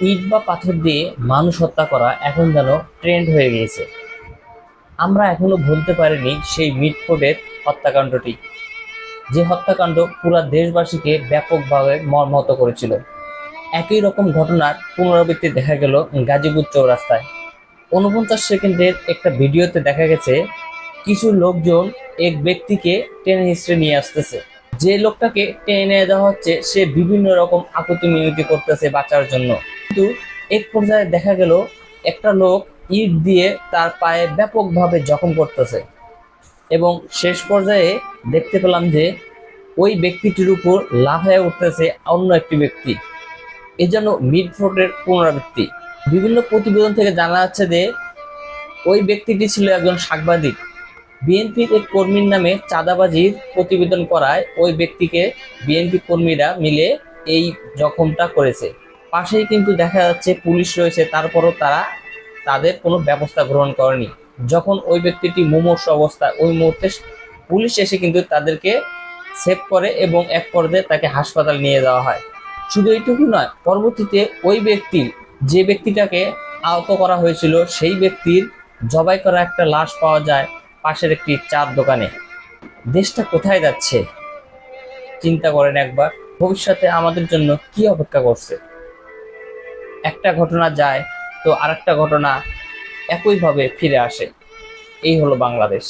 ইট বা পাথর দিয়ে মানুষ হত্যা করা এখন যেন ট্রেন্ড হয়ে গিয়েছে। আমরা এখনো ভুলতে পারিনি সেই মিটফোর্ডের হত্যাকাণ্ডটি, যে হত্যাকাণ্ড পুরো দেশবাসীকে ব্যাপকভাবে মর্মাহত করেছিল। একই রকম ঘটনার পুনরাবৃত্তি দেখা গেল গাজীপুর চৌরাস্তায়। ৪৯ সেকেন্ডের একটা ভিডিওতে দেখা গেছে কিছু লোকজন এক ব্যক্তিকে টেনে হিঁচড়ে নিয়ে আসতেছে। যে লোকটাকে টেনে নিয়ে যাওয়া হচ্ছে সে বিভিন্ন রকম আকুতি মিনতি করতেছে বাঁচার জন্য, কিন্তু এক পর্যায়ে দেখা গেল একটা লোক ইট দিয়ে তার পায়ে ব্যাপকভাবে জখম করতেছে এবং শেষ পর্যায়ে দেখতে পেলাম যে ওই ব্যক্তিটির উপর লাফায় উঠতেছে অন্য একটি ব্যক্তি। এই জন্য মিডফোর্ডের পুনরাবৃত্তি। বিভিন্ন প্রতিবেদন থেকে জানা যাচ্ছে যে ওই ব্যক্তিটি ছিল একজন সাংবাদিক। বিএনপির এক কর্মীর নামে চাঁদাবাজির প্রতিবেদন করায় ওই ব্যক্তিকে বিএনপি কর্মীরা মিলে এই জখমটা করেছে। পাশেই কিন্তু দেখা যাচ্ছে পুলিশ রয়েছে, তারপরও তারা তাদের কোনো ব্যবস্থা গ্রহণ করেনি। যখন ওই ব্যক্তিটি মুমূর্ষ অবস্থায়, ওই মুহূর্তে পুলিশ এসে কিন্তু তাদেরকে সেভ করে এবং এক পর্যায়ে তাকে হাসপাতাল নিয়ে যাওয়া হয়। শুধু এইটুকু নয়, পরবর্তীতে ওই ব্যক্তির, যে ব্যক্তিটাকে আহত করা হয়েছিল সেই ব্যক্তির জবাই করা একটা লাশ পাওয়া যায় পাশের একটি চার দোকানে। দেশটা কোথায় যাচ্ছে চিন্তা করেন একবার। ভবিষ্যতে আমাদের জন্য কি অপেক্ষা করছে। একটা ঘটনা যায় তো আরেকটা ঘটনা একইভাবে ফিরে আসে। এই হলো বাংলাদেশ।